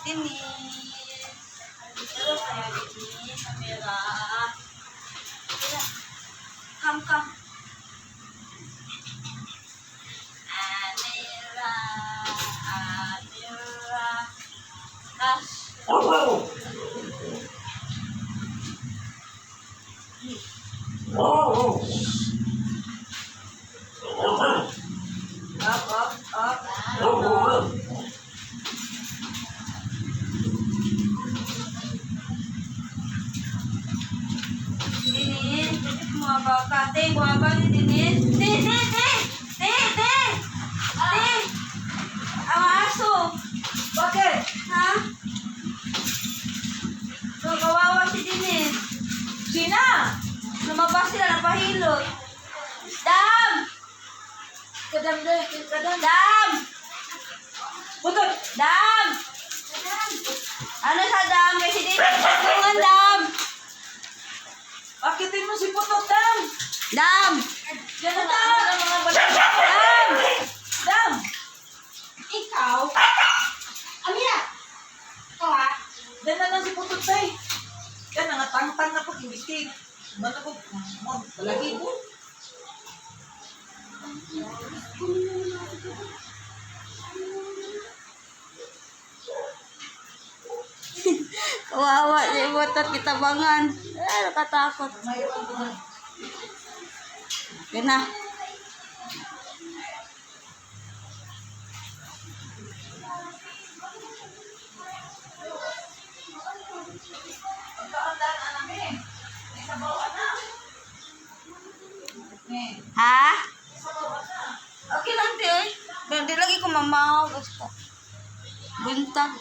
Dini. Terus kayo Dini, kamera. Come. Amira. Hush. Up. Dinin, bumabaw ka. Bumabaw ni Dinin. Ang aso. Bakit? Ha? So, kawawa si Dinin. Sina? Lumabas sila, napahilot. Dam! Kadam. Dam! Butot! Dam! Ano sa dam? Kasi dito, tulungan dam! Bakitin mo si Putot, Dam! Dam! Yan na Dam! Dam! Dam! Ikaw? Amira! Ikaw ha? Yan na lang si Putot, tay. Yan na nga, tang-tang na pag-imbistig. Ano ko, balagi mo. Kawawa si Botot, kitabangan. Nakatakot. Mayroon ko na. Yan na. Pagkaandaan na namin. May sabawan na. Ha? Sabawan na. Okay lang, Tio. Di lagi ko mamaw. Basta. Buntag.